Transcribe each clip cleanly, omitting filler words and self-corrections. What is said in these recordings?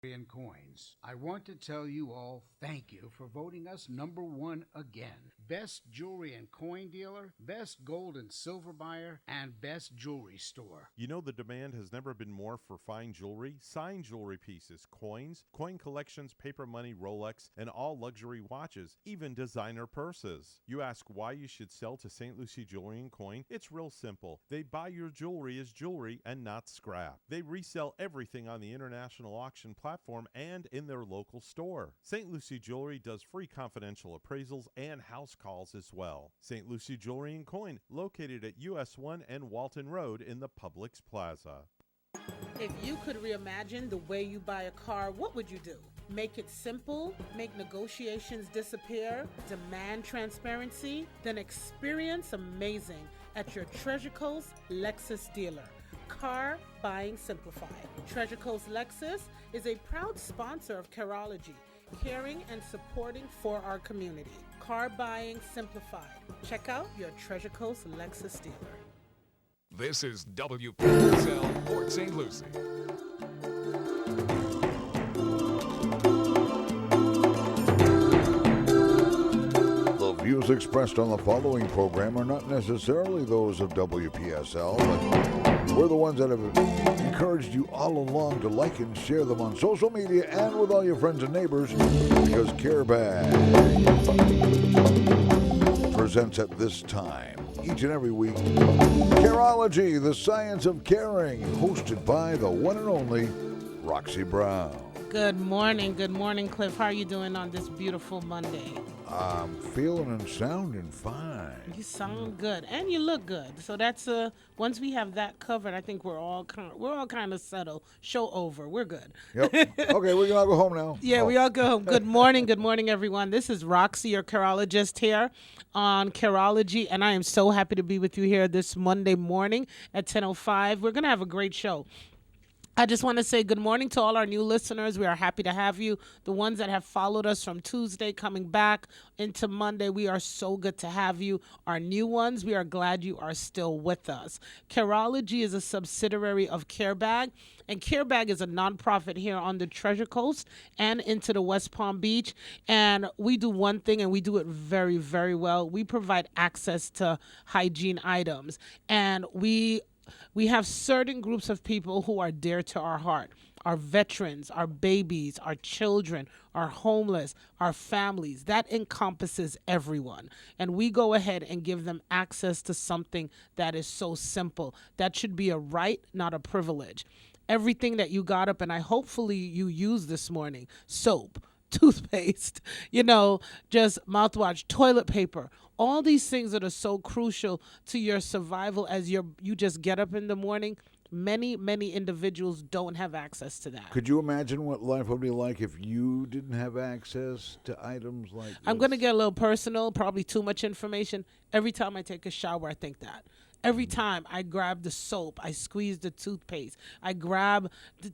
and coins. I want to tell you all thank you for voting us number one again. Best jewelry and coin dealer, best gold and silver buyer, and best jewelry store. You know the demand has never been more for fine jewelry, signed jewelry pieces, coins, coin collections, paper money, Rolex, and all luxury watches, even designer purses. You ask why you should sell to St. Lucie Jewelry and Coin? It's real simple. They buy your jewelry as jewelry and not scrap. They resell everything on the international auction platform and in their local store. St. Lucie Jewelry does free confidential appraisals and house calls as well. St. Lucie Jewelry and Coin, located at US 1 and Walton Road in the Publix Plaza. If you could reimagine the way you buy a car, what would you do? Make it simple, make negotiations disappear, demand transparency, then experience amazing at your Treasure Coast Lexus dealer. Car Buying Simplified. Treasure Coast Lexus is a proud sponsor of Carology, caring and supporting for our community. Car Buying Simplified. Check out your Treasure Coast Lexus dealer. This is WPSL Port St. Lucie. The views expressed on the following program are not necessarily those of WPSL, but we're the ones that have encouraged you all along to like and share them on social media and with all your friends and neighbors, because Care Bag presents at this time, each and every week, Carology, the Science of Caring, hosted by the one and only Roxy Brown. Good morning, Cliff. How are you doing on this beautiful Monday? I'm feeling and sounding fine. You sound good, and you look good. So that's once we have that covered, I think we're all kind of settled. Show over. We're good. Yep. Okay, we can all go home now. Yeah, we all go home. Good morning, everyone. This is Roxy, your carologist here on Carology, and I am so happy to be with you here this Monday morning at 10:05. We're gonna have a great show. I just want to say good morning to all our new listeners. We are happy to have you. The ones that have followed us from Tuesday coming back into Monday, we are so good to have you. Our new ones, we are glad you are still with us. Carology is a subsidiary of CareBag, and CareBag is a nonprofit here on the Treasure Coast and into the West Palm Beach. And we do one thing, and we do it very, very well. We provide access to hygiene items, and we have certain groups of people who are dear to our heart. Our veterans, our babies, our children, our homeless, our families. That encompasses everyone. And we go ahead and give them access to something that is so simple. That should be a right, not a privilege. Everything that you got up and hopefully you used this morning, soap, toothpaste, just mouthwash, toilet paper, all these things that are so crucial to your survival as you just get up in the morning. Many individuals don't have access to that. Could you imagine what life would be like if you didn't have access to items like this? I'm going to get a little personal, probably too much information. Every time I take a shower, I think that. Every time I grab the soap, I squeeze the toothpaste, I grab the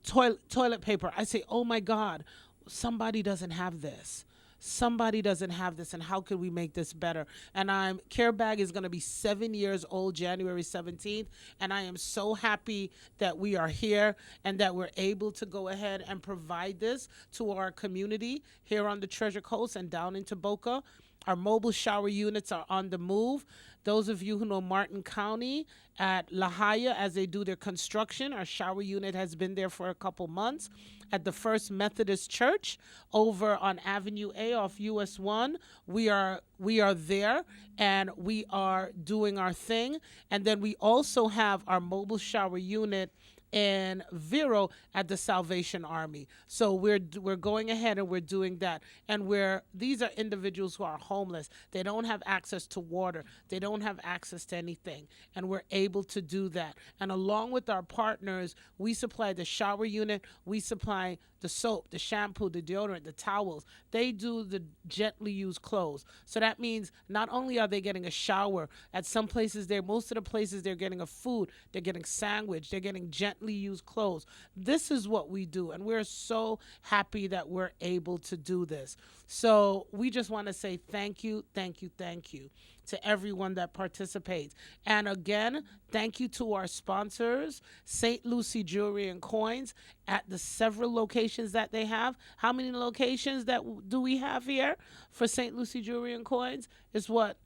toilet paper, I say, oh my God, somebody doesn't have this. Somebody doesn't have this, and how could we make this better? And CareBag is going to be 7 years old January 17th, and I am so happy that we are here and that we're able to go ahead and provide this to our community here on the Treasure Coast and down into Boca. Our mobile shower units are on the move. Those of you who know Martin County at La Haya, as they do their construction, our shower unit has been there for a couple months. At the First Methodist Church over on Avenue A off US 1, we are there and we are doing our thing. And then we also have our mobile shower unit in Vero at the Salvation Army. So we're going ahead and we're doing that. And these are individuals who are homeless. They don't have access to water. They don't have access to anything. And we're able to do that. And along with our partners, we supply the shower unit. We supply the soap, the shampoo, the deodorant, the towels. They do the gently used clothes. So that means not only are they getting a shower, at some places most of the places they're getting a food, they're getting sandwich, they're getting gently gently used clothes. This is what we do, and we're so happy that we're able to do this. So we just want to say thank you, thank you, thank you to everyone that participates. And again, thank you to our sponsors, St. Lucie Jewelry and Coins, at the several locations that they have. How many locations do we have here for St. Lucie Jewelry and Coins? It's what?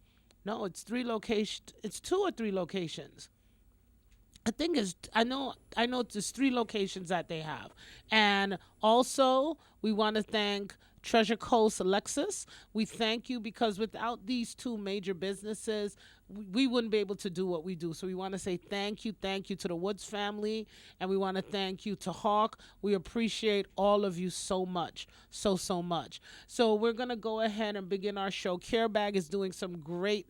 No, it's 3 locations. It's 2 or 3 locations. I know there's 3 locations that they have. And also, we want to thank Treasure Coast Alexis. We thank you because without these 2 major businesses, we wouldn't be able to do what we do. So we want to say thank you to the Woods family, and we want to thank you to Hawk. We appreciate all of you so much, so much. So we're going to go ahead and begin our show. Care Bag is doing some great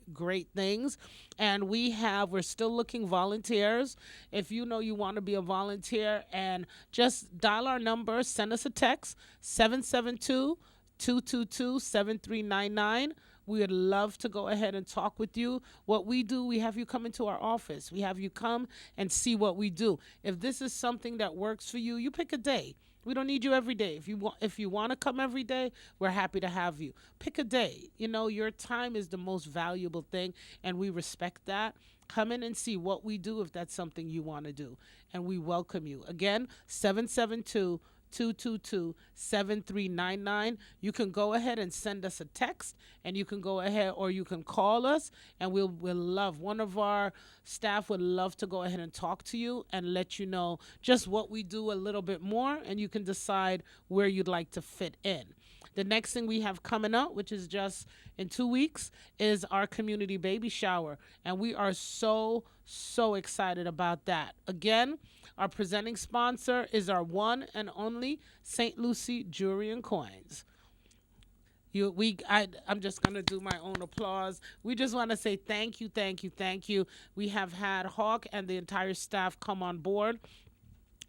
things, and we're still looking volunteers. If you know you want to be a volunteer, and just dial our number, send us a text, 772-222-7399. We would love to go ahead and talk with you. What we do, we have you come into our office. We have you come and see what we do. If this is something that works for you, you pick a day. We don't need you every day. If you want to come every day, we're happy to have you. Pick a day. You know, your time is the most valuable thing, and we respect that. Come in and see what we do if that's something you want to do, and we welcome you. Again, 772-222-7399. You can go ahead and send us a text, and you can go ahead or you can call us, and we'll love, one of our staff would love to go ahead and talk to you and let you know just what we do a little bit more, and you can decide where you'd like to fit in. The next thing we have coming up, which is just in 2 weeks, is our community baby shower, and we are so excited about that. Again, our presenting sponsor is our one and only St. Lucie Jewelry and Coins. I'm just going to do my own applause. We just want to say thank you. We have had Hawk and the entire staff come on board,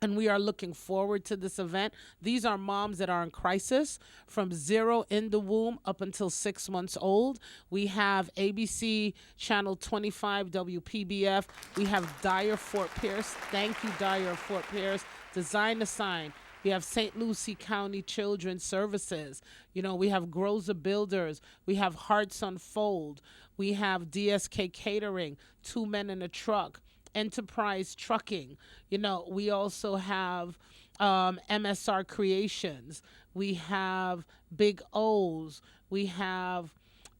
and we are looking forward to this event. These are moms that are in crisis from 0 in the womb up until 6 months old. We have ABC Channel 25 WPBF. We have Dyer Fort Pierce. Thank you, Dyer Fort Pierce. Design to Sign. We have St. Lucie County Children's Services. You know, we have Groza Builders. We have Hearts Unfold. We have DSK Catering, 2 Men in a Truck. Enterprise Trucking. You know, we also have MSR Creations. We have Big O's. We have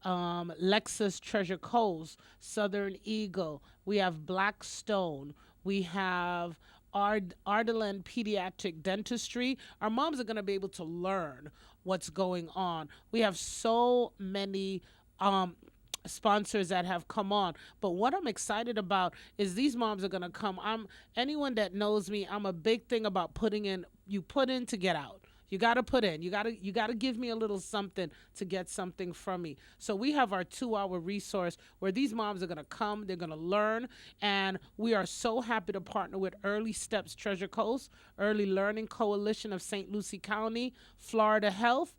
Lexus Treasure Coast, Southern Eagle. We have Blackstone. We have Ardalan Pediatric Dentistry. Our moms are going to be able to learn what's going on. We have so many sponsors that have come on, but what I'm excited about is these moms are going to come. Anyone that knows me, I'm a big thing about putting in. You put in to get out. You got to put in. You got to give me a little something to get something from me. So we have our 2-hour resource where these moms are going to come, they're going to learn, and we are so happy to partner with Early Steps Treasure Coast, Early Learning Coalition of St. Lucie County, Florida Health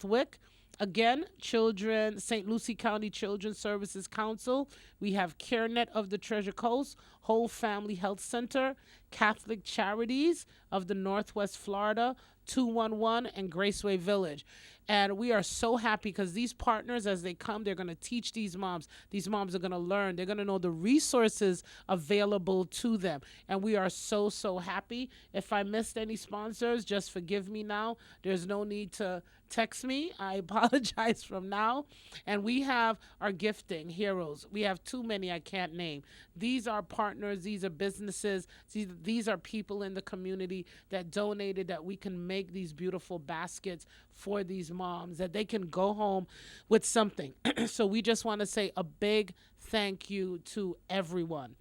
WIC. Again, St. Lucie County Children's Services Council. We have CareNet of the Treasure Coast, Whole Family Health Center, Catholic Charities of the Northwest Florida, 211, and Graceway Village. And we are so happy because these partners, as they come, they're going to teach these moms. These moms are going to learn. They're going to know the resources available to them. And we are so happy. If I missed any sponsors, just forgive me now. There's no need to text me. I apologize from now. And we have our gifting heroes. We have too many I can't name. These are partners. These are businesses. These are people in the community that donated that we can make these beautiful baskets for these moms, that they can go home with something. So we just want to say a big thank you to everyone.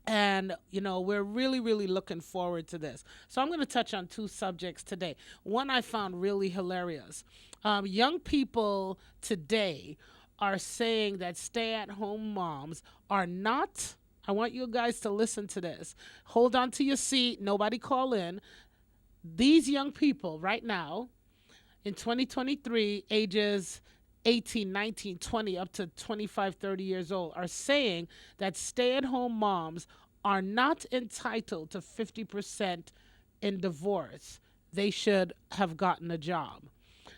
And, you know, we're really looking forward to this. So I'm going to touch on 2 subjects today. One I found really hilarious. Young people today are saying that stay-at-home moms are not, I want you guys to listen to this. Hold on to your seat. Nobody call in. These young people right now in 2023, ages 18, 19, 20, up to 25, 30 years old, are saying that stay-at-home moms are not entitled to 50% in divorce, they should have gotten a job.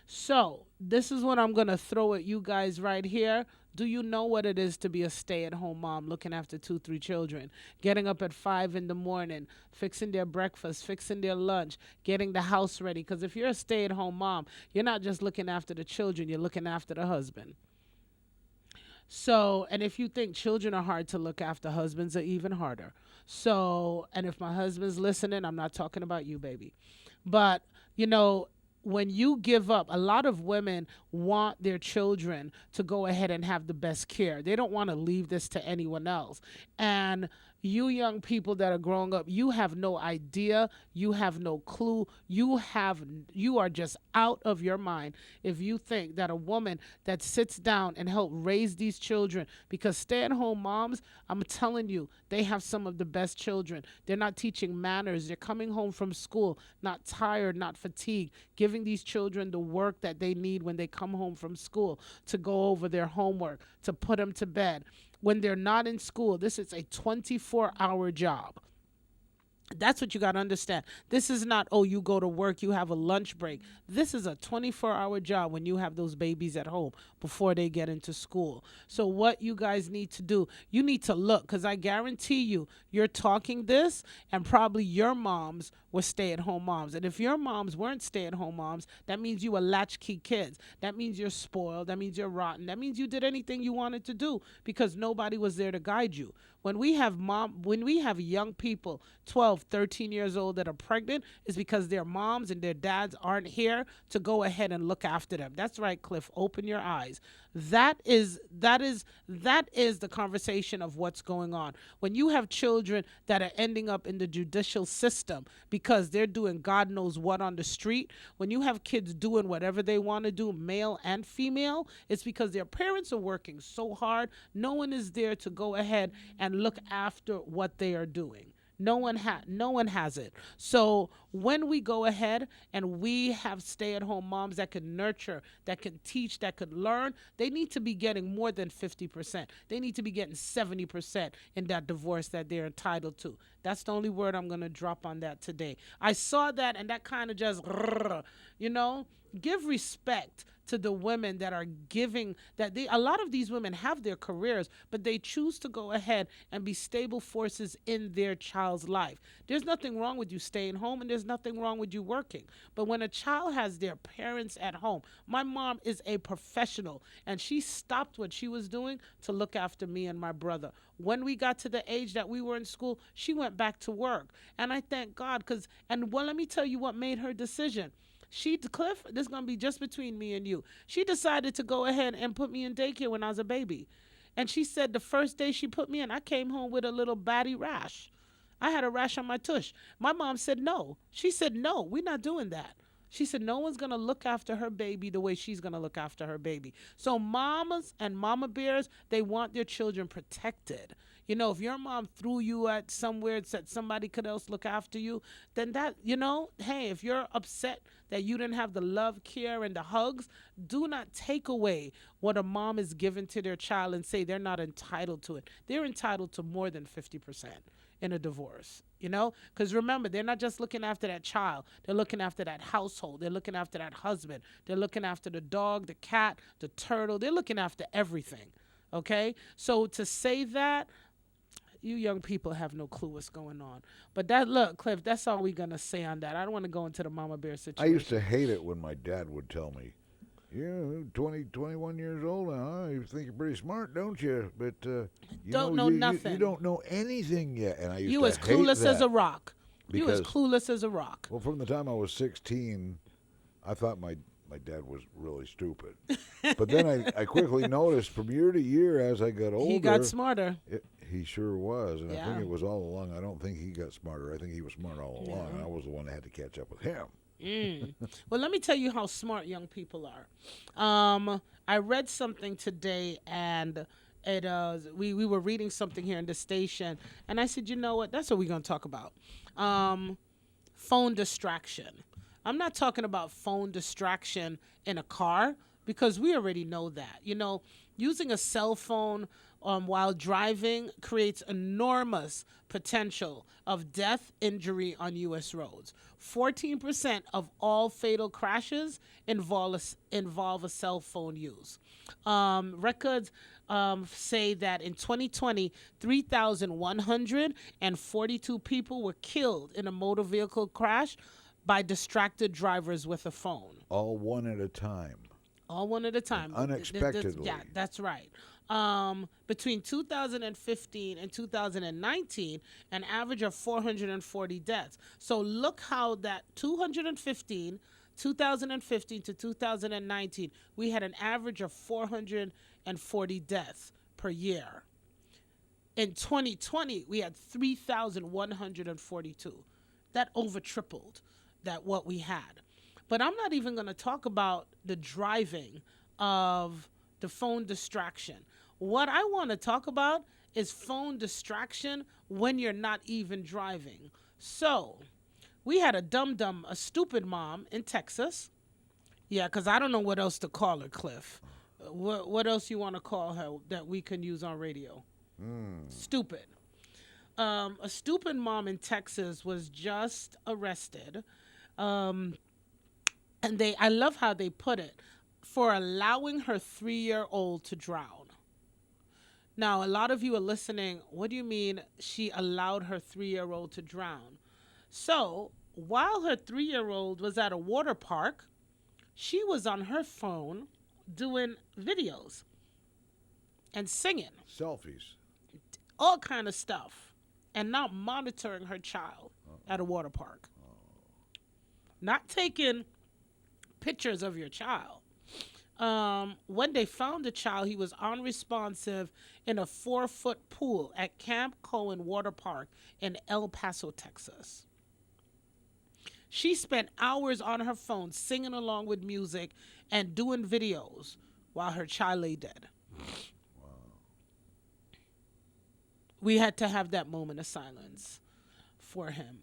So this is what I'm going to throw at you guys right here. Do you know what it is to be a stay-at-home mom looking after 2-3 children, getting up at 5 in the morning, fixing their breakfast, fixing their lunch, getting the house ready? Because if you're a stay-at-home mom, you're not just looking after the children, you're looking after the husband. So, and if you think children are hard to look after, husbands are even harder. So, and if my husband's listening, I'm not talking about you, baby. But, you know, when you give up, a lot of women want their children to go ahead and have the best care. They don't want to leave this to anyone else. And you young people that are growing up, you have no idea, you have no clue, you are just out of your mind if you think that a woman that sits down and help raise these children, because stay-at-home moms, I'm telling you, they have some of the best children. They're not teaching manners. They're coming home from school not tired, not fatigued, giving these children the work that they need when they come home from school, to go over their homework, to put them to bed. When they're not in school, this is a 24-hour job. That's what you got to understand. This is not, oh, you go to work, you have a lunch break. This is a 24-hour job when you have those babies at home before they get into school. So what you guys need to do, you need to look, because I guarantee you, you're talking this, and probably your moms were stay-at-home moms. And if your moms weren't stay-at-home moms, that means you were latchkey kids. That means you're spoiled. That means you're rotten. That means you did anything you wanted to do because nobody was there to guide you. When we have young people, 12, 13 years old, that are pregnant, is because their moms and their dads aren't here to go ahead and look after them. That's right, Cliff. Open your eyes. That is the conversation of what's going on. When you have children that are ending up in the judicial system because they're doing God knows what on the street, when you have kids doing whatever they want to do, male and female, it's because their parents are working so hard. No one is there to go ahead and look after what they are doing. No one has it. So when we go ahead and we have stay-at-home moms that can nurture, that can teach, that could learn, they need to be getting more than 50%. They need to be getting 70% in that divorce that they're entitled to. That's the only word I'm going to drop on that today. I saw that, and that kind of just, give respect to the women that are giving, a lot of these women have their careers, but they choose to go ahead and be stable forces in their child's life. There's nothing wrong with you staying home, and there's nothing wrong with you working. But when a child has their parents at home, my mom is a professional, and she stopped what she was doing to look after me and my brother. When we got to the age that we were in school, she went back to work. And I thank God, let me tell you what made her decision. Cliff, this is going to be just between me and you. She decided to go ahead and put me in daycare when I was a baby. And she said the first day she put me in, I came home with a little batty rash. I had a rash on my tush. My mom said no. She said, no, we're not doing that. She said no one's going to look after her baby the way she's going to look after her baby. So mamas and mama bears, they want their children protected. You know, if your mom threw you at somewhere and said somebody could else look after you, then that, hey, if you're upset that you didn't have the love, care, and the hugs, do not take away what a mom is given to their child and say they're not entitled to it. They're entitled to more than 50% in a divorce, because remember, they're not just looking after that child. They're looking after that household. They're looking after that husband. They're looking after the dog, the cat, the turtle. They're looking after everything, okay? So to say that, you young people have no clue what's going on. But Cliff, that's all we're going to say on that. I don't want to go into the mama bear situation. I used to hate it when my dad would tell me, 21 years old now, you think you're pretty smart, don't you? But you don't know nothing. You don't know anything yet. And I used you to as hate clueless that as a rock. You as because- clueless as a rock. Well, from the time I was 16, I thought my dad was really stupid. But then I quickly noticed from year to year as I got older. He got smarter. He sure was. And Yeah. I think it was all along. I don't think he got smarter. I think he was smart all along. Yeah. And I was the one that had to catch up with him. Well, let me tell you how smart young people are. I read something today, and we were reading something here in the station, and I said, you know what? That's what we're going to talk about. Phone distraction. I'm not talking about phone distraction in a car, because we already know that. Using a cell phone while driving creates enormous potential of death, injury on U.S. roads. 14% of all fatal crashes involve a cell phone use. Records say that in 2020, 3,142 people were killed in a motor vehicle crash by distracted drivers with a phone. All one at a time. All one at a time. And unexpectedly. Yeah, that's right. Between 2015 and 2019, an average of 440 deaths. So look how that 2015 to 2019, we had an average of 440 deaths per year. In 2020, we had 3,142. That over tripled that what we had. But I'm not even going to talk about the driving of the phone distraction. What I want to talk about is phone distraction when you're not even driving. So we had a stupid mom in Texas. Yeah, because I don't know what else to call her, Cliff. What else you want to call her that we can use on radio? Stupid. A stupid mom in Texas was just arrested. And I love how they put it, for allowing her 3-year-old to drown. Now, a lot of you are listening. What do you mean she allowed her 3-year-old to drown? So, while her 3-year-old was at a water park, she was on her phone doing videos and singing. Selfies. All kind of stuff. And not monitoring her child at a water park. Not taking pictures of your child. When they found the child, he was unresponsive in a 4-foot pool at Camp Cohen Water Park in El Paso, Texas. She spent hours on her phone singing along with music and doing videos while her child lay dead. Wow. We had to have that moment of silence for him.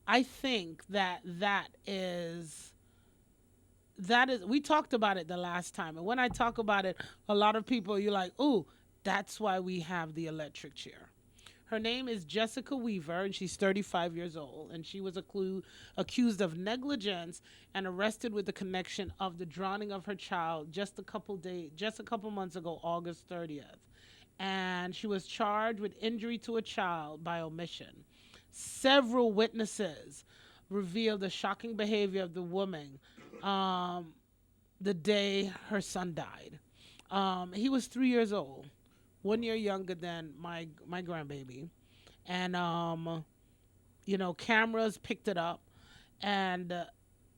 I think that is, we talked about it the last time. And when I talk about it, a lot of people, you're like, ooh, that's why we have the electric chair. Her name is Jessica Weaver, and she's 35 years old. And she was accused of negligence and arrested with the connection of the drowning of her child just a couple months ago, August 30th. And she was charged with injury to a child by omission. Several witnesses revealed the shocking behavior of the woman the day her son died. He was 3 years old, 1 year younger than my grandbaby. And, cameras picked it up. And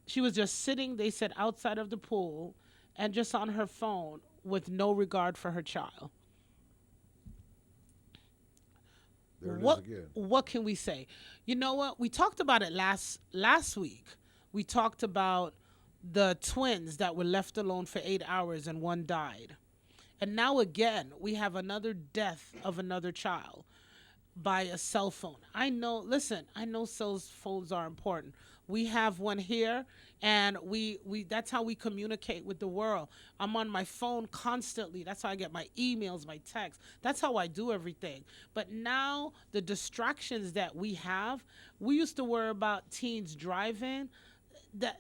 she was just sitting, they said, outside of the pool and just on her phone with no regard for her child. There it is again. What can we say? You know what? We talked about it last week. We talked about the twins that were left alone for 8 hours and one died. And now again, we have another death of another child by a cell phone. I know cell phones are important. We have one here, and we that's how we communicate with the world. I'm on my phone constantly. That's how I get my emails, my texts. That's how I do everything. But now the distractions that we have, we used to worry about teens driving.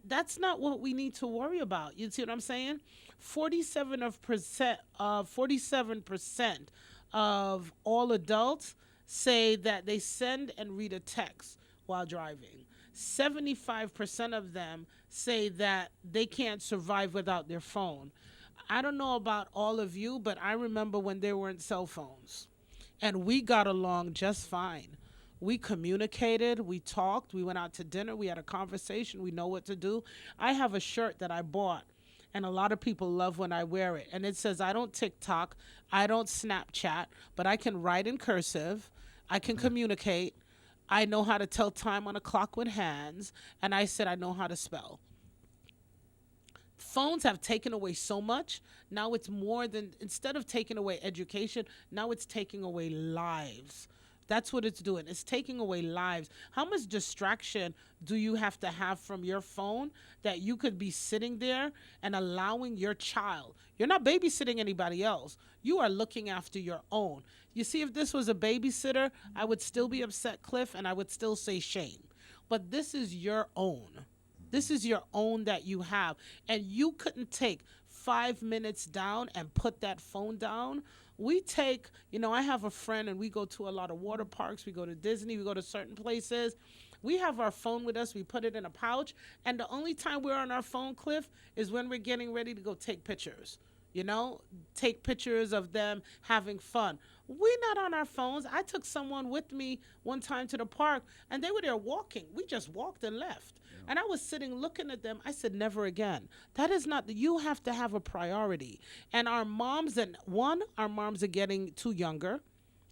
That's not what we need to worry about. You see what I'm saying? 47% of all adults say that they send and read a text while driving. 75% of them say that they can't survive without their phone. I don't know about all of you, but I remember when there weren't cell phones. And we got along just fine. We communicated, we talked, we went out to dinner, we had a conversation, we know what to do. I have a shirt that I bought, and a lot of people love when I wear it. And it says, I don't TikTok, I don't Snapchat, but I can write in cursive, I can communicate, I know how to tell time on a clock with hands, and I said I know how to spell. Phones have taken away so much. Now it's more than, instead of taking away education, now it's taking away lives. That's what it's doing. It's taking away lives. How much distraction do you have to have from your phone that you could be sitting there and allowing your child? You're not babysitting anybody else. You are looking after your own. You see, if this was a babysitter, I would still be upset, Cliff, and I would still say shame. But this is your own. This is your own that you have. And you couldn't take 5 minutes down and put that phone down. We take, I have a friend and we go to a lot of water parks. We go to Disney. We go to certain places. We have our phone with us. We put it in a pouch. And the only time we're on our phone, Cliff, is when we're getting ready to go take pictures. Take pictures of them having fun. We're not on our phones. I took someone with me one time to the park, and they were there walking. We just walked and left. Yeah. And I was sitting looking at them. I said, never again. That is not, you have to have a priority. And our moms, our moms are getting too younger.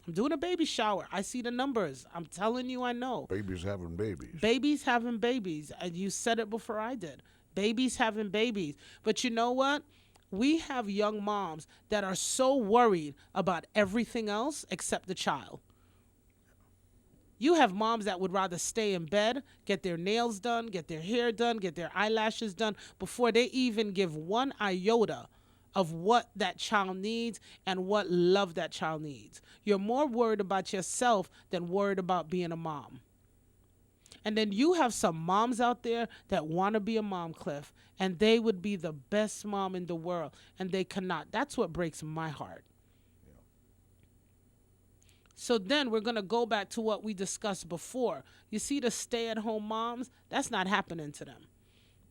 I'm doing a baby shower. I see the numbers. I'm telling you, I know. Babies having babies. Babies having babies. And you said it before I did. Babies having babies. But you know what? We have young moms that are so worried about everything else except the child. You have moms that would rather stay in bed, get their nails done, get their hair done, get their eyelashes done before they even give one iota of what that child needs and what love that child needs. You're more worried about yourself than worried about being a mom. And then you have some moms out there that want to be a mom, Cliff, and they would be the best mom in the world, and they cannot. That's what breaks my heart. Yeah. So then we're going to go back to what we discussed before. You see the stay-at-home moms, that's not happening to them.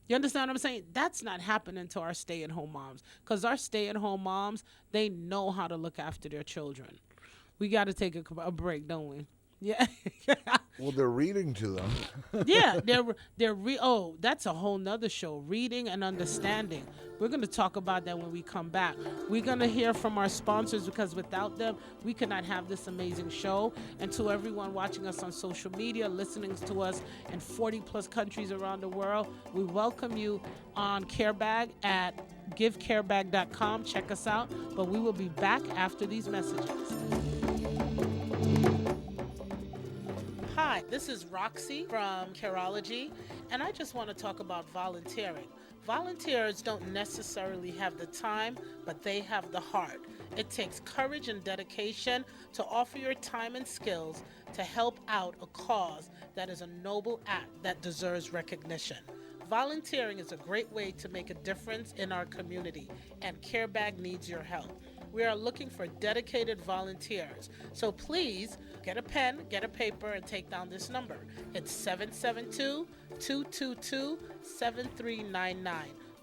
You understand what I'm saying? That's not happening to our stay-at-home moms, because our stay-at-home moms, they know how to look after their children. We got to take a break, don't we? Yeah. Well, they're reading to them. Yeah, that's a whole nother show. Reading and understanding. We're going to talk about that when we come back. We're going to hear from our sponsors, because without them, we could not have this amazing show. And to everyone watching us on social media, listening to us in 40 plus countries around the world, we welcome you on CareBag at givecarebag.com. Check us out. But we will be back after these messages. Hi, this is Roxy from Carology, and I just want to talk about volunteering. Volunteers don't necessarily have the time, but they have the heart. It takes courage and dedication to offer your time and skills to help out a cause that is a noble act that deserves recognition. Volunteering is a great way to make a difference in our community, and CareBag needs your help. We are looking for dedicated volunteers. So please get a pen, get a paper, and take down this number. It's 772-222-7399.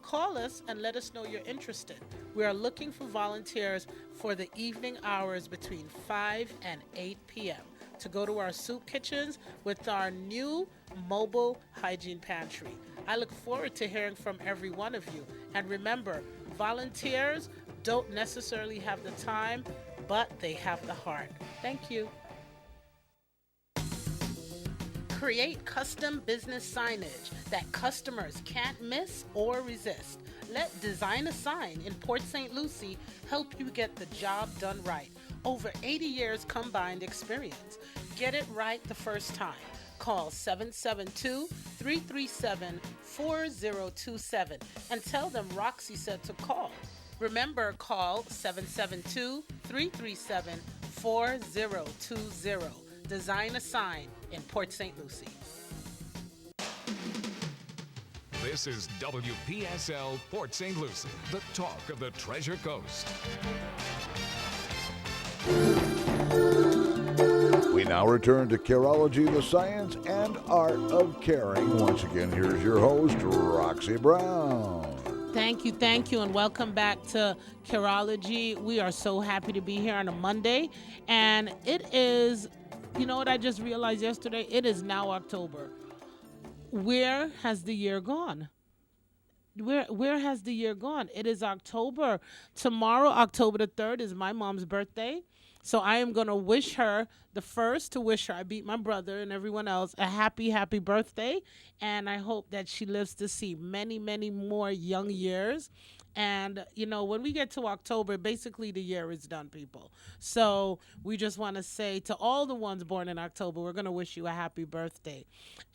Call us and let us know you're interested. We are looking for volunteers for the evening hours between 5 and 8 p.m. to go to our soup kitchens with our new mobile hygiene pantry. I look forward to hearing from every one of you. And remember, volunteers don't necessarily have the time, but they have the heart. Thank you. Create custom business signage that customers can't miss or resist. Let Design a Sign in Port St. Lucie help you get the job done right. Over 80 years combined experience. Get it right the first time. Call 772-337-4027 and tell them Roxy said to call. Remember, call 772-337-4020. Design a Sign in Port St. Lucie. This is WPSL Port St. Lucie, the talk of the Treasure Coast. We now return to Carology, the science and art of caring. Once again, here's your host, Roxy Brown. Thank you, and welcome back to Carology. We are so happy to be here on a Monday, and it is, you know what I just realized yesterday? It is now October. Where has the year gone? Where has the year gone? It is October. Tomorrow, October the 3rd, is my mom's birthday. So I am going to wish her the first to wish her, I beat my brother and everyone else, a happy birthday. And I hope that she lives to see many, many more young years. And, when we get to October, basically the year is done, people. So we just want to say to all the ones born in October, we're going to wish you a happy birthday.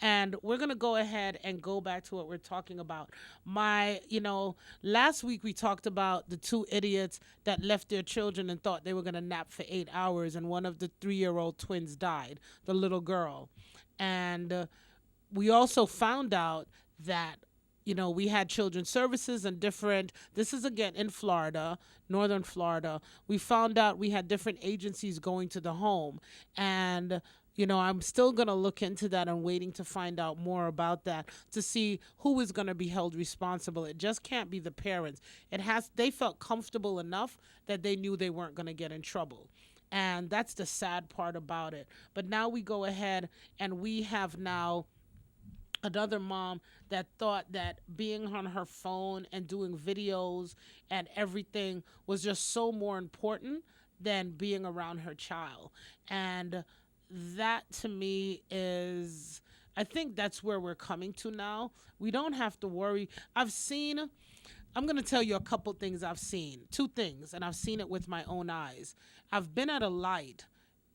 And we're going to go ahead and go back to what we're talking about. Last week we talked about the two idiots that left their children and thought they were going to nap for 8 hours. And one of the 3-year-old twins died, the little girl. And we also found out that we had children's services and this is again in Florida, northern Florida. We found out we had different agencies going to the home. And, I'm still going to look into that and waiting to find out more about that to see who is going to be held responsible. It just can't be the parents. They felt comfortable enough that they knew they weren't going to get in trouble. And that's the sad part about it. But now we go ahead and we have now another mom that thought that being on her phone and doing videos and everything was just so more important than being around her child. And that to me I think that's where we're coming to now. We don't have to worry. I'm going to tell you a couple things I've seen. 2 things, and I've seen it with my own eyes. I've been at a light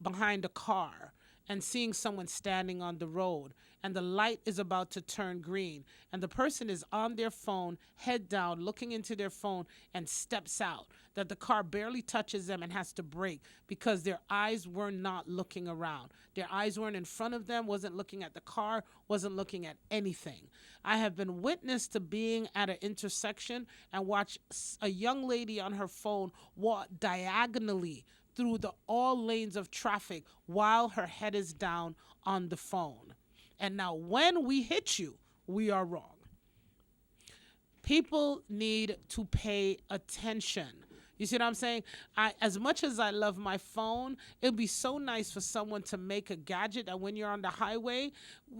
behind a car and seeing someone standing on the road, and the light is about to turn green, and the person is on their phone, head down, looking into their phone, and steps out, that the car barely touches them and has to brake because their eyes were not looking around. Their eyes weren't in front of them, wasn't looking at the car, wasn't looking at anything. I have been witness to being at an intersection and watch a young lady on her phone walk diagonally through all lanes of traffic while her head is down on the phone. And now when we hit you, we are wrong. People need to pay attention. You see what I'm saying? As much as I love my phone, it'd be so nice for someone to make a gadget that when you're on the highway,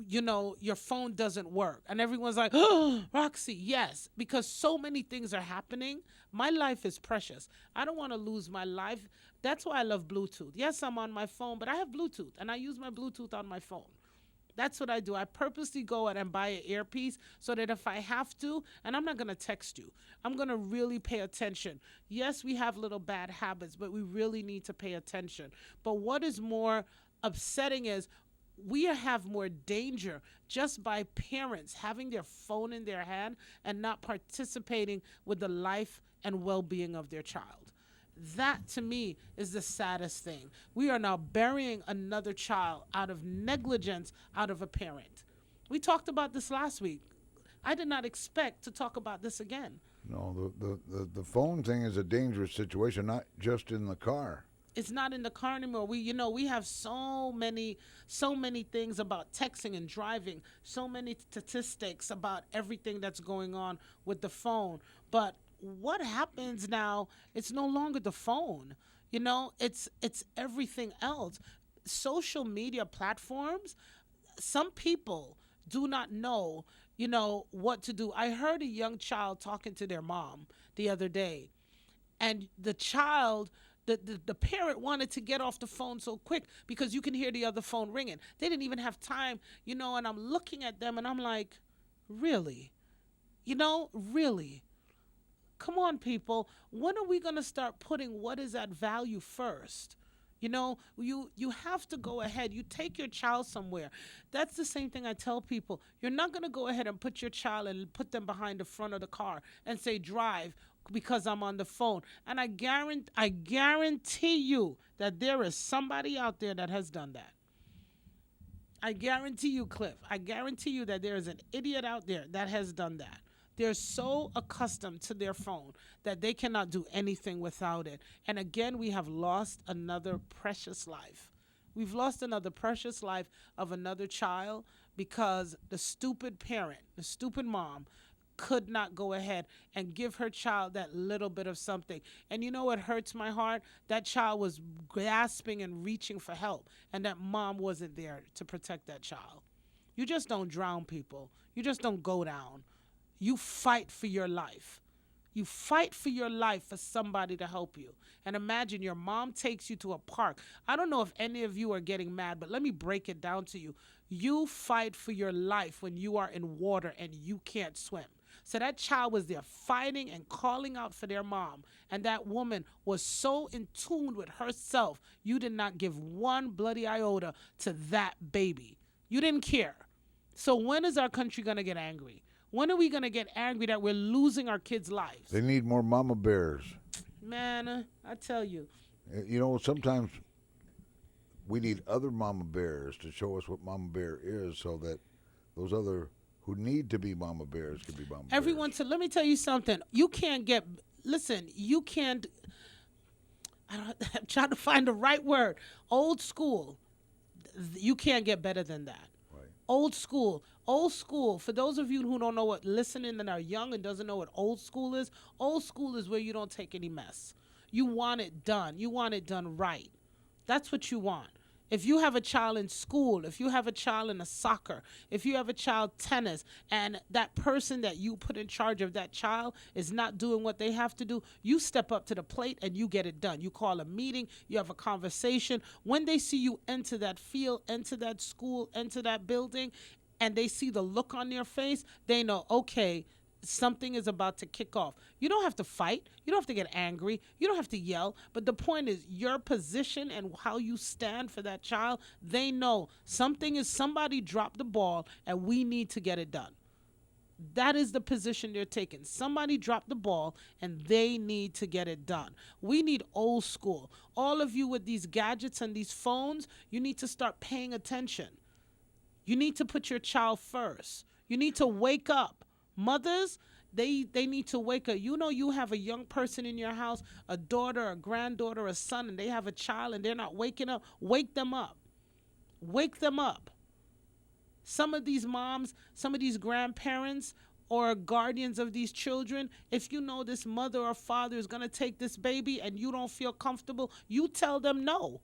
your phone doesn't work. And everyone's like, oh, Roxy, yes, because so many things are happening. My life is precious. I don't want to lose my life. That's why I love Bluetooth. Yes, I'm on my phone, but I have Bluetooth, and I use my Bluetooth on my phone. That's what I do. I purposely go out and buy an earpiece so that if I have to, and I'm not going to text you, I'm going to really pay attention. Yes, we have little bad habits, but we really need to pay attention. But what is more upsetting is we have more danger just by parents having their phone in their hand and not participating with the life and well-being of their child. That, to me, is the saddest thing. We are now burying another child out of negligence, out of a parent. We talked about this last week. I did not expect to talk about this again. No, the phone thing is a dangerous situation, not just in the car. It's not in the car anymore. We have so many things about texting and driving, so many statistics about everything that's going on with the phone. But what happens now, it's no longer the phone. It's everything else. Social media platforms, some people do not know, what to do. I heard a young child talking to their mom the other day, and the child, the parent wanted to get off the phone so quick because you can hear the other phone ringing. They didn't even have time, and I'm looking at them and I'm like, really? Really? Come on, people. When are we going to start putting what is at value first? You have to go ahead. You take your child somewhere. That's the same thing I tell people. You're not going to go ahead and put your child and put them behind the front of the car and say, drive, because I'm on the phone. And I guarantee you that there is somebody out there that has done that. I guarantee you, Cliff. I guarantee you that there is an idiot out there that has done that. They're so accustomed to their phone that they cannot do anything without it. And again, we have lost another precious life. We've lost another precious life of another child because the stupid parent, the stupid mom, could not go ahead and give her child that little bit of something. And what hurts my heart? That child was gasping and reaching for help, and that mom wasn't there to protect that child. You just don't drown people. You just don't go down. You fight for your life. You fight for your life for somebody to help you. And imagine your mom takes you to a park. I don't know if any of you are getting mad, but let me break it down to you. You fight for your life when you are in water and you can't swim. So that child was there fighting and calling out for their mom. And that woman was so in tune with herself, you did not give one bloody iota to that baby. You didn't care. So when is our country going to get angry? When are we going to get angry that we're losing our kids' lives? They need more mama bears. Man, I tell you. You know, sometimes we need other mama bears to show us what mama bear is so that those other who need to be mama bears can be mama bears. Let me tell you something. You can't get, listen, you can't, I'm trying to find the right word. Old school, you can't get better than that. Right. Old school, for those of you who don't know what, listening and are young and doesn't know what old school is where you don't take any mess. You want it done. You want it done right. That's what you want. If you have a child in school, if you have a child in a soccer, if you have a child tennis, and that person that you put in charge of that child is not doing what they have to do, you step up to the plate and you get it done. You call a meeting, you have a conversation. When they see you enter that field, enter that school, enter that building, and they see the look on your face, they know, okay, something is about to kick off. You don't have to fight. You don't have to get angry. You don't have to yell. But the point is your position and how you stand for that child, they know somebody dropped the ball and we need to get it done. That is the position they're taking. Somebody dropped the ball and they need to get it done. We need old school. All of you with these gadgets and these phones, you need to start paying attention. You need to put your child first. You need to wake up. Mothers, they need to wake up. You know, you have a young person in your house, a daughter, a granddaughter, a son, and they have a child and they're not waking up. Wake them up. Wake them up. Some of these moms, some of these grandparents or guardians of these children, if you know this mother or father is going to take this baby and you don't feel comfortable, you tell them no.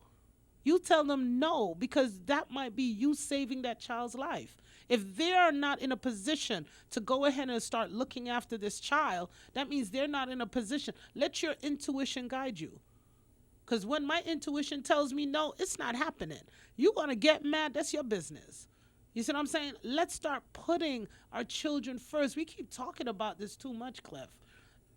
You tell them no, because that might be you saving that child's life. If they are not in a position to go ahead and start looking after this child, that means they're not in a position. Let your intuition guide you. Because when my intuition tells me no, it's not happening. You're going to get mad. That's your business. You see what I'm saying? Let's start putting our children first. We keep talking about this too much, Cliff.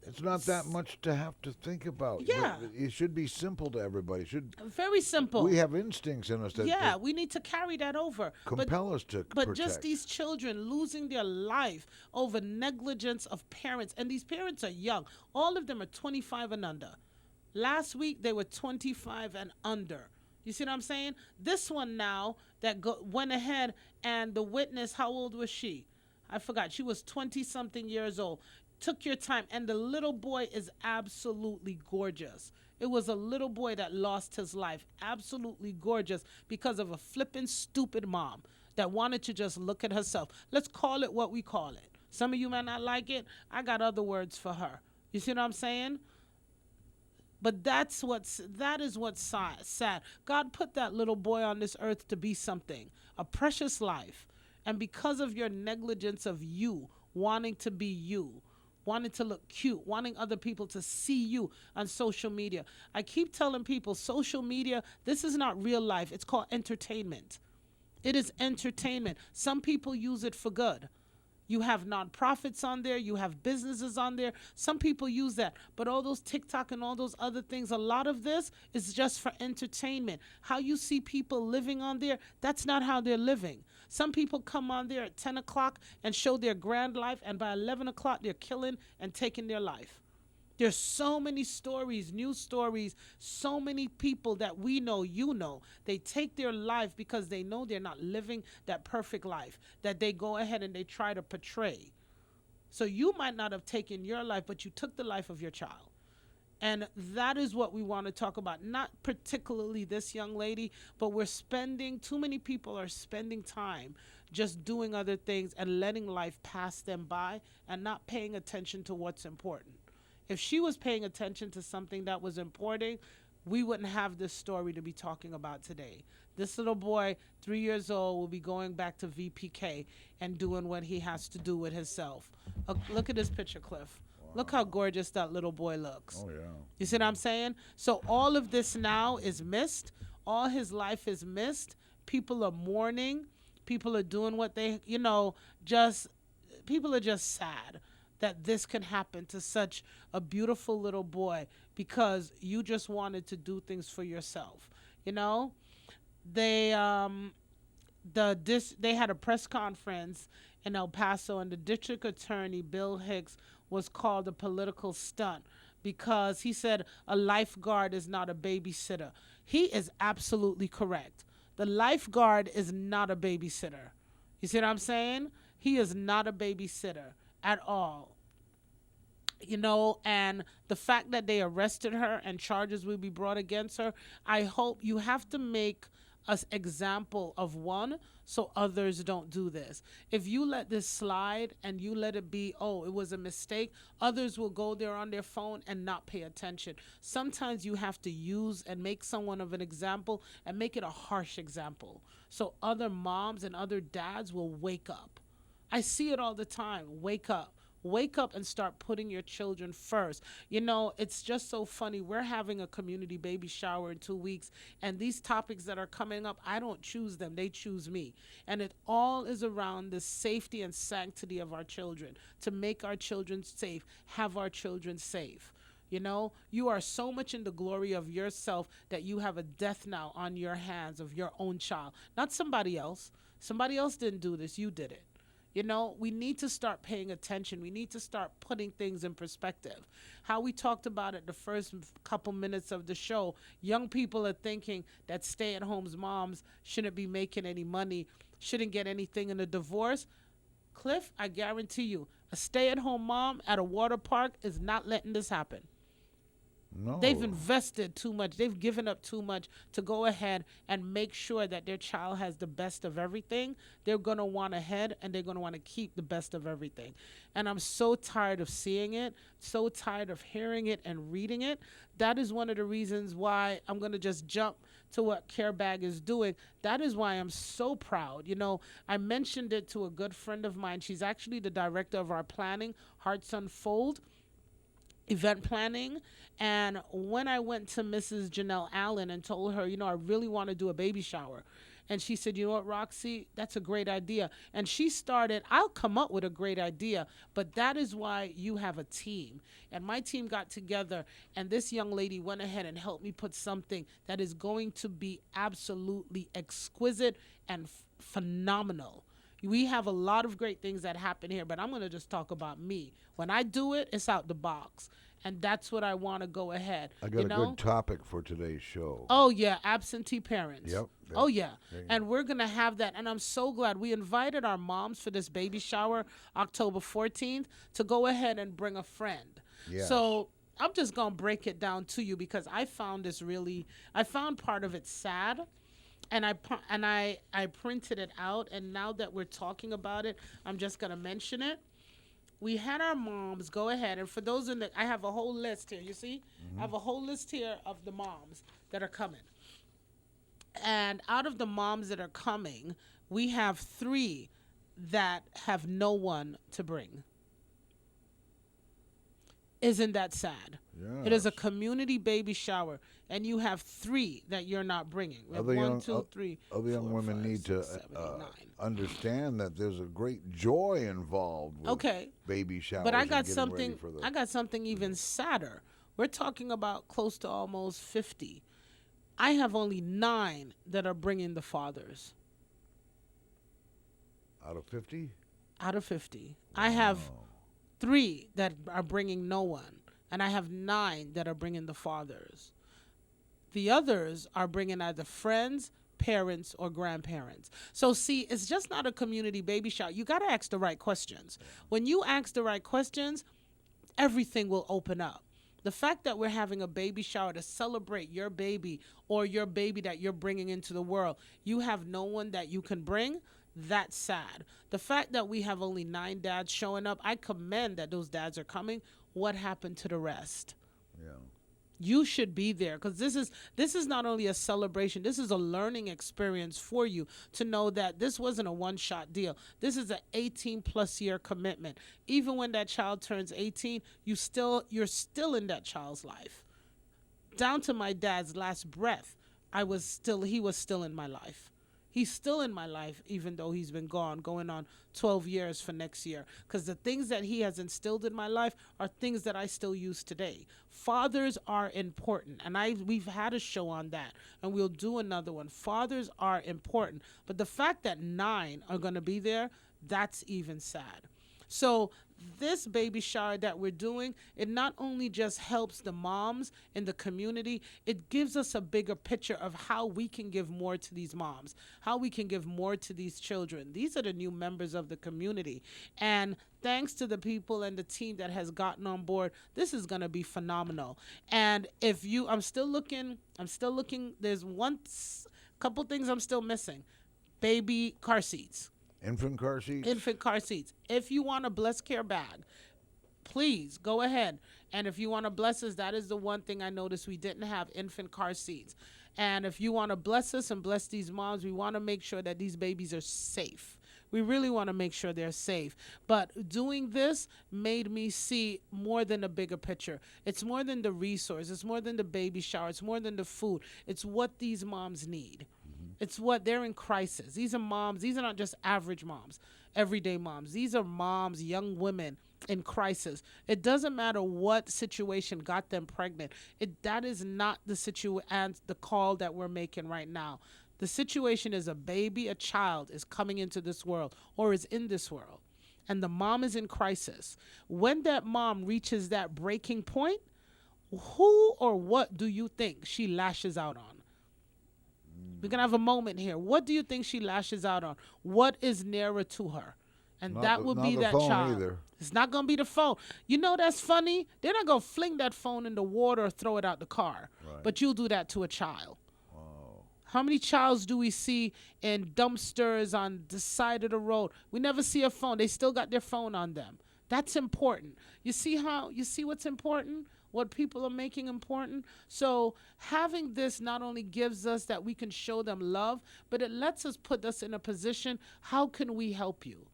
It's not that much to have to think about. Yeah. It should be simple to everybody. Very simple. We have instincts in us that we need to carry that over. Compel us to But protect. just these children losing their life over negligence of parents, and these parents are young. All of them are 25 and under. Last week, they were 25 and under. You see what I'm saying? This one now that went ahead, and the witness, how old was she? I forgot. She was 20-something years old. Took your time, and the little boy is absolutely gorgeous. It was a little boy that lost his life, absolutely gorgeous, because of a flippin' stupid mom that wanted to just look at herself. Let's call it what we call it. Some of you might not like it. I got other words for her. You see what I'm saying? But that is what's sad. God put that little boy on this earth to be something, a precious life. And because of your negligence of you, wanting to be you, wanting to look cute, wanting other people to see you on social media. I keep telling people, social media, this is not real life. It's called entertainment. It is entertainment. Some people use it for good. You have nonprofits on there. You have businesses on there. Some people use that. But all those TikTok and all those other things, a lot of this is just for entertainment. How you see people living on there, that's not how they're living. Some people come on there at 10 o'clock and show their grand life, and by 11 o'clock, they're killing and taking their life. There's so many stories, news stories, so many people that we know, you know, they take their life because they know they're not living that perfect life that they go ahead and they try to portray. So you might not have taken your life, but you took the life of your child. And that is what we want to talk about. Not particularly this young lady, but too many people are spending time just doing other things and letting life pass them by and not paying attention to what's important. If she was paying attention to something that was important, we wouldn't have this story to be talking about today. This little boy, 3 years old, will be going back to VPK and doing what he has to do with himself. Look at this picture, Cliff. Look how gorgeous that little boy looks. Oh, yeah. You see what I'm saying? So all of this now is missed. All his life is missed. People are mourning. People are doing what they, people are just sad that this can happen to such a beautiful little boy because you just wanted to do things for yourself. They had a press conference in El Paso, and the district attorney, Bill Hicks, was called a political stunt because he said a lifeguard is not a babysitter. He is absolutely correct. The lifeguard is not a babysitter. You see what I'm saying? He is not a babysitter at all. And the fact that they arrested her and charges will be brought against her, I hope you have to make an example of one so others don't do this. If you let this slide and you let it be, it was a mistake, others will go there on their phone and not pay attention. Sometimes you have to use and make someone of an example and make it a harsh example so other moms and other dads will wake up. I see it all the time. Wake up. Wake up and start putting your children first. It's just so funny. We're having a community baby shower in 2 weeks, and these topics that are coming up, I don't choose them. They choose me. And it all is around the safety and sanctity of our children, to make our children safe, have our children safe. You are so much in the glory of yourself that you have a death now on your hands of your own child, not somebody else. Somebody else didn't do this. You did it. We need to start paying attention. We need to start putting things in perspective. How we talked about it the first couple minutes of the show, young people are thinking that stay-at-home moms shouldn't be making any money, shouldn't get anything in a divorce. Cliff, I guarantee you, a stay-at-home mom at a water park is not letting this happen. No. They've invested too much. They've given up too much to go ahead and make sure that their child has the best of everything. They're going to want ahead, and they're going to want to keep the best of everything. And I'm so tired of seeing it, so tired of hearing it and reading it. That is one of the reasons why I'm going to just jump to what CareBag is doing. That is why I'm so proud. I mentioned it to a good friend of mine. She's actually the director of our planning, Hearts Unfold, event planning. And when I went to Mrs. Janelle Allen and told her, I really want to do a baby shower, and she said, you know what, Roxy, that's a great idea. And she started, I'll come up with a great idea, but that is why you have a team. And my team got together, and this young lady went ahead and helped me put something that is going to be absolutely exquisite and phenomenal. We have a lot of great things that happen here, but I'm going to just talk about me. When I do it, it's out the box. And that's what I want to go ahead. I got a good topic for today's show. Oh, yeah, absentee parents. Yep. Oh, yeah. And we're going to have that. And I'm so glad we invited our moms for this baby shower, October 14th, to go ahead and bring a friend. Yes. So I'm just going to break it down to you because I found part of it sad. And I printed it out. And now that we're talking about it, I'm just going to mention it. We had our moms go ahead, and for those I have a whole list here, you see? I have a whole list here of the moms that are coming. And out of the moms that are coming, we have 3 that have no one to bring. Isn't that sad? Yes. It is a community baby shower, and you have 3 that you're not bringing. We have Other 1, 2, 3. Other young 4, women 5, need 6, to 7, 8, 9. understand that there's a great joy involved with baby showers. But I and got getting something. ready for the, I got something even sadder. We're talking about close to almost 50. I have only 9 that are bringing the fathers. out of 50. Out of 50, I have 3 that are bringing no one, and I have 9 that are bringing the fathers. The others are bringing either friends, parents, or grandparents. So see, it's just not a community baby shower. You got to ask the right questions. When you ask the right questions, everything will open up. The fact that we're having a baby shower to celebrate your baby or your baby that you're bringing into the world, you have no one that you can bring, that's sad. The fact that we have only 9 dads showing up, I commend that those dads are coming. What happened to the rest? Yeah. You should be there, because this is not only a celebration, this is a learning experience for you to know that this wasn't a one-shot deal. This is an 18+ year commitment. Even when that child turns 18, you're still in that child's life. Down to my dad's last breath, he was still in my life. He's still in my life, even though he's been gone, going on 12 years for next year. Because the things that he has instilled in my life are things that I still use today. Fathers are important, and we've had a show on that, and we'll do another one. Fathers are important, but the fact that 9 are going to be there, that's even sad. So this baby shower that we're doing, it not only just helps the moms in the community, it gives us a bigger picture of how we can give more to these moms, how we can give more to these children. These are the new members of the community. And thanks to the people and the team that has gotten on board, this is going to be phenomenal. And I'm still looking, there's couple things I'm still missing. Baby car seats. Infant car seats? Infant car seats. If you want a Bless Care bag, please go ahead. And if you want to bless us, that is the one thing I noticed we didn't have, infant car seats. And if you want to bless us and bless these moms, we want to make sure that these babies are safe. We really want to make sure they're safe. But doing this made me see more than a bigger picture. It's more than the resource. It's more than the baby shower. It's more than the food. It's what these moms need. It's what they're in crisis. These are moms. These are not just average moms, everyday moms. These are moms, young women in crisis. It doesn't matter what situation got them pregnant. That is not the call that we're making right now. The situation is a child is coming into this world or is in this world, and the mom is in crisis. When that mom reaches that breaking point, who or what do you think she lashes out on? We're going to have a moment here. What do you think she lashes out on? What is nearer to her? And that will be that child. Either. It's not going to be the phone. You know, that's funny. They're not going to fling that phone in the water or throw it out the car. Right. But you'll do that to a child. Wow. How many childs do we see in dumpsters on the side of the road? We never see a phone. They still got their phone on them. That's important. You see what's important? What people are making important. So having this not only gives us that we can show them love, but it lets us put us in a position, how can we help you?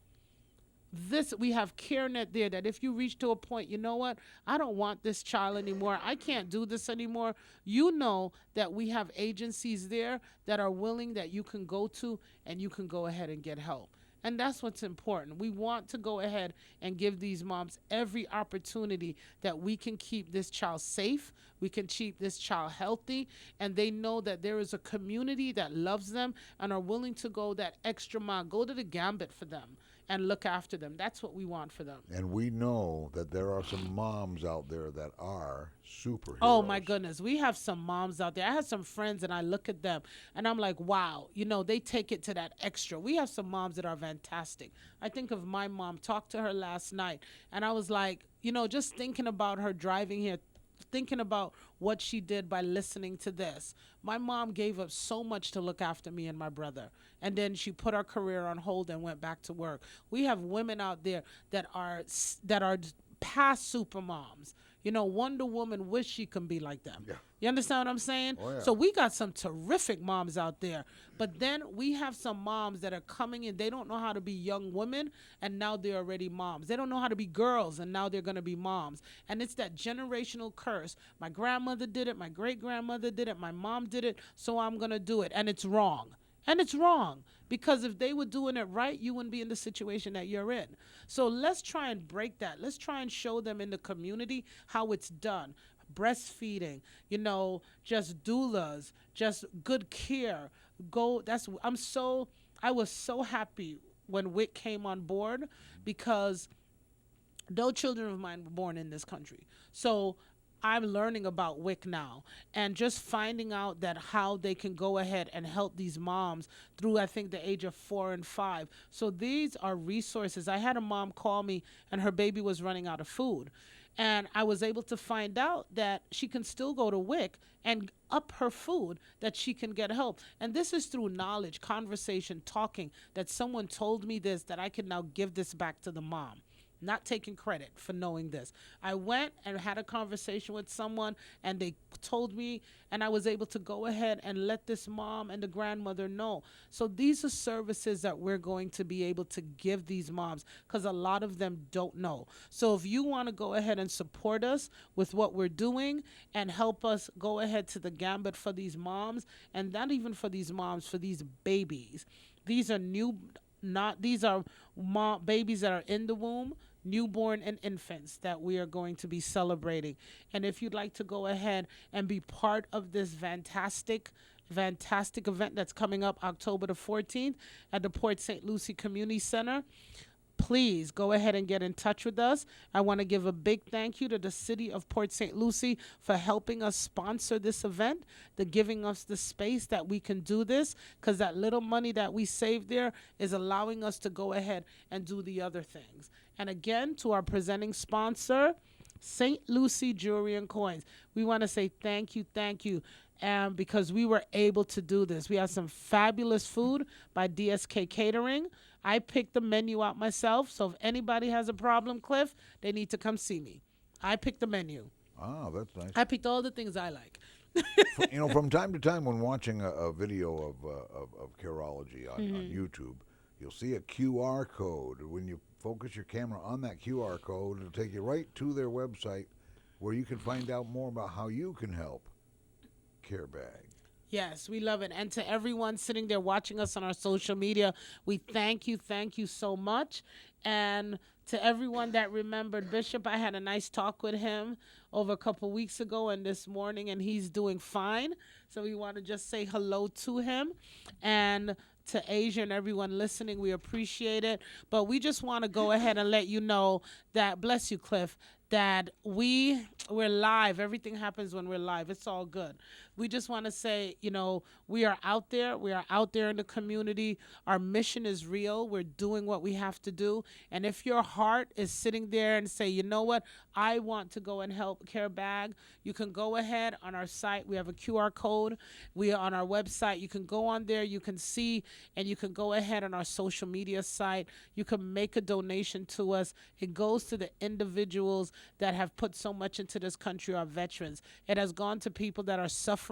We have CareNet there, that if you reach to a point, you know what, I don't want this child anymore, I can't do this anymore, you know that we have agencies there that are willing, that you can go to and you can go ahead and get help. And that's what's important. We want to go ahead and give these moms every opportunity that we can keep this child safe, we can keep this child healthy, and they know that there is a community that loves them and are willing to go that extra mile, go to the gambit for them and look after them. That's what we want for them. And we know that there are some moms out there that are superheroes. Oh, my goodness. We have some moms out there. I have some friends, and I look at them, and I'm like, wow, they take it to that extra. We have some moms that are fantastic. I think of my mom, talked to her last night, and I was like, just thinking about her driving here, thinking about what she did by listening to this. My mom gave up so much to look after me and my brother, and then she put our career on hold and went back to work. We have women out there that are past super moms. Wonder Woman wish she can be like them. Yeah. You understand what I'm saying? Oh, yeah. So we got some terrific moms out there. But then we have some moms that are coming in. They don't know how to be young women, and now they're already moms. They don't know how to be girls, and now they're going to be moms. And it's that generational curse. My grandmother did it. My great-grandmother did it. My mom did it, so I'm going to do it. And it's wrong. And it's wrong, because if they were doing it right, you wouldn't be in the situation that you're in. So let's try and break that. Let's try and show them in the community how it's done. Breastfeeding, just doulas, just good care. I was so happy when WIC came on board, because no children of mine were born in this country. So I'm learning about WIC now, and just finding out that how they can go ahead and help these moms through, I think, the age of 4 and 5. So these are resources. I had a mom call me, and her baby was running out of food. And I was able to find out that she can still go to WIC and up her food, that she can get help. And this is through knowledge, conversation, talking, that someone told me this, that I can now give this back to the mom. not taking credit for knowing this. I went and had a conversation with someone, and they told me, and I was able to go ahead and let this mom and the grandmother know. So these are services that we're going to be able to give these moms, because a lot of them don't know. So if you want to go ahead and support us with what we're doing and help us go ahead to the gambit for these moms, and not even for these moms, for these babies. These are babies that are in the womb, newborn and infants, that we are going to be celebrating. And if you'd like to go ahead and be part of this fantastic event that's coming up October the 14th at the Port St. Lucie Community Center, please go ahead and get in touch with us. I want to give a big thank you to the city of Port St. Lucie for helping us sponsor this event, giving us the space that we can do this, because that little money that we save there is allowing us to go ahead and do the other things. And again, to our presenting sponsor, St. Lucie Jewelry and Coins, we want to say thank you, because we were able to do this. We have some fabulous food by DSK Catering. I picked the menu out myself, so if anybody has a problem, Cliff, they need to come see me. I picked the menu. Ah, that's nice. I picked all the things I like. From time to time when watching a video of Carology on YouTube, you'll see a QR code. When you focus your camera on that QR code, it'll take you right to their website where you can find out more about how you can help Care Bag. Yes, we love it. And to everyone sitting there watching us on our social media, we thank you so much. And to everyone that remembered Bishop, I had a nice talk with him over a couple weeks ago and this morning, and he's doing fine. So we want to just say hello to him. And to Asia and everyone listening, we appreciate it. But we just want to go ahead and let you know that, bless you, Cliff, that we're live. Everything happens when we're live. It's all good. We just want to say, we are out there. We are out there in the community. Our mission is real. We're doing what we have to do. And if your heart is sitting there and say, you know what, I want to go and help Care Bag, you can go ahead on our site. We have a QR code. We are on our website. You can go on there. You can see, and you can go ahead on our social media site. You can make a donation to us. It goes to the individuals that have put so much into this country, our veterans. It has gone to people that are suffering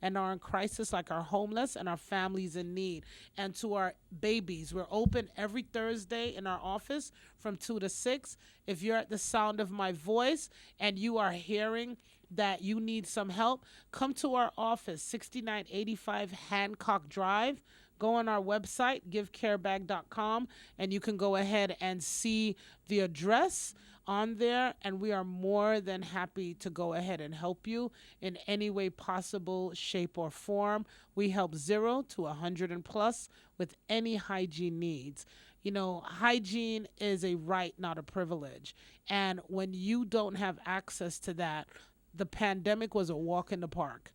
and are in crisis, like our homeless and our families in need. And to our babies, we're open every Thursday in our office from 2 to 6. If you're at the sound of my voice and you are hearing that you need some help, come to our office, 6985 Hancock Drive. Go on our website, givecarebag.com, and you can go ahead and see the address on there, and we are more than happy to go ahead and help you in any way possible, shape, or form. We help 0 to 100 and plus with any hygiene needs. Hygiene is a right, not a privilege. And when you don't have access to that, the pandemic was a walk in the park.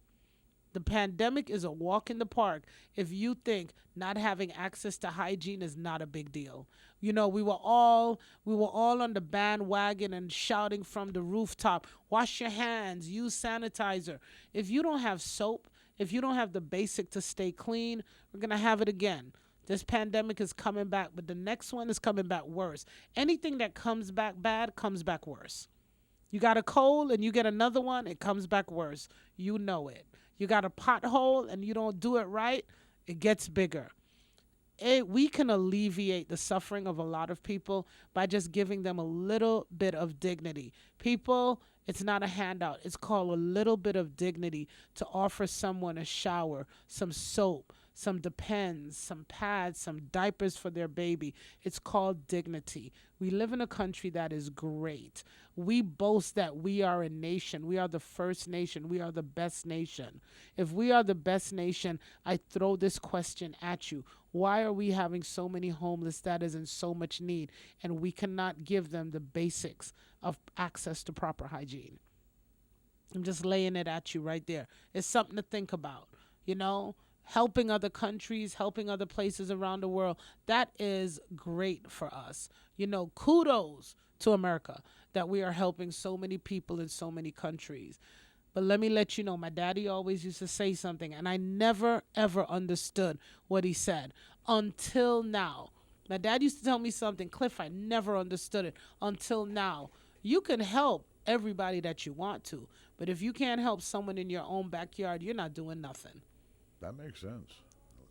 The pandemic is a walk in the park if you think not having access to hygiene is not a big deal. We were all on the bandwagon and shouting from the rooftop, wash your hands, use sanitizer. If you don't have soap, if you don't have the basic to stay clean, we're going to have it again. This pandemic is coming back, but the next one is coming back worse. Anything that comes back bad comes back worse. You got a cold and you get another one, it comes back worse. You know it. You got a pothole and you don't do it right, it gets bigger. We can alleviate the suffering of a lot of people by just giving them a little bit of dignity. People, it's not a handout. It's called a little bit of dignity to offer someone a shower, some soap, some Depends, some pads, some diapers for their baby. It's called dignity. We live in a country that is great. We boast that we are a nation. We are the first nation. We are the best nation. If we are the best nation, I throw this question at you. Why are we having so many homeless that is in so much need, and we cannot give them the basics of access to proper hygiene? I'm just laying it at you right there. It's something to think about, helping other countries, helping other places around the world. That is great for us. Kudos to America that we are helping so many people in so many countries. But let me let you know, my daddy always used to say something, and I never, ever understood what he said until now. My dad used to tell me something, Cliff, I never understood it until now. You can help everybody that you want to, but if you can't help someone in your own backyard, you're not doing nothing. That makes sense.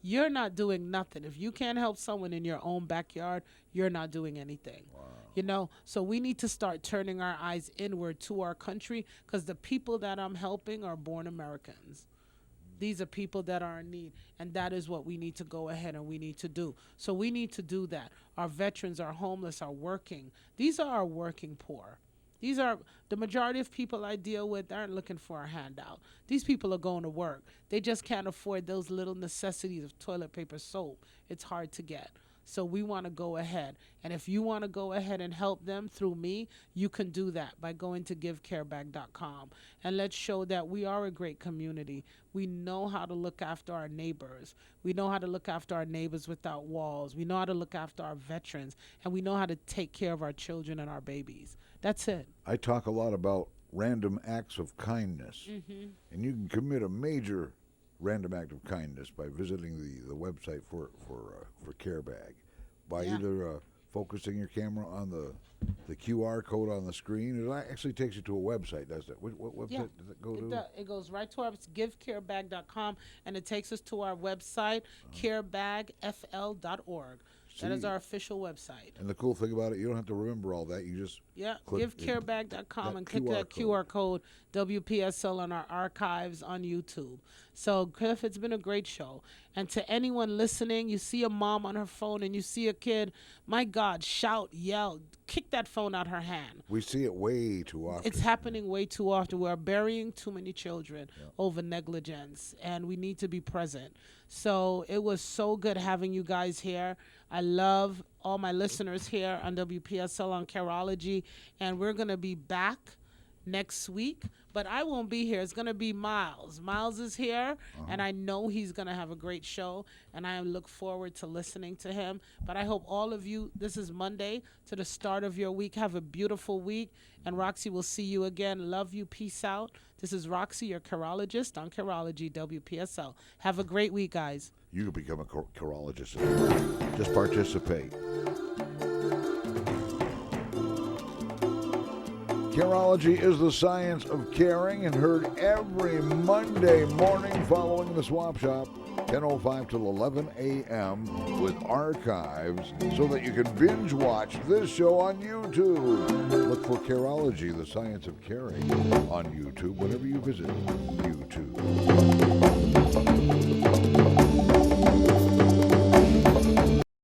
You're not doing nothing. If you can't help someone in your own backyard, you're not doing anything. Wow. You know, so we need to start turning our eyes inward to our country, because the people that I'm helping are born Americans. These are people that are in need, and that is what we need to go ahead and we need to do. So we need to do that. Our veterans, our homeless, are working. These are our working poor. These are the majority of people I deal with aren't looking for a handout. These people are going to work. They just can't afford those little necessities of toilet paper, soap. It's hard to get. So we want to go ahead. And if you want to go ahead and help them through me, you can do that by going to givecarebag.com. And let's show that we are a great community. We know how to look after our neighbors. We know how to look after our neighbors without walls. We know how to look after our veterans. And we know how to take care of our children and our babies. That's it. I talk a lot about random acts of kindness. Mm-hmm. And you can commit a major random act of kindness by visiting the website for CareBag, by either focusing your camera on the QR code on the screen. It actually takes you to a website, doesn't it? What website does it go to? It goes right to our givecarebag.com, and it takes us to our website, carebagfl.org. That is our official website. And the cool thing about it, you don't have to remember all that. You just givecarebag.com and click that QR code, WPSL, on our archives on YouTube. So, Cliff, it's been a great show. And to anyone listening, you see a mom on her phone and you see a kid, my God, shout, yell, kick that phone out her hand. We see it way too often. It's happening way too often. We're burying too many children over negligence, and we need to be present. So it was so good having you guys here. I love all my listeners here on WPSL on Carology, and we're going to be back next week, but I won't be here. It's going to be Miles. Miles is here, and I know he's going to have a great show, and I look forward to listening to him. But I hope all of you, this is Monday, to the start of your week. Have a beautiful week, and Roxy, will see you again. Love you. Peace out. This is Roxy, your Carologist on Carology, WPSL. Have a great week, guys. You can become a Carologist. Just participate. Carology is the science of caring, and heard every Monday morning following the Swap Shop, 10:05 till 11 a.m. with archives so that you can binge watch this show on YouTube. Look for Carology, the science of caring, on YouTube whenever you visit YouTube.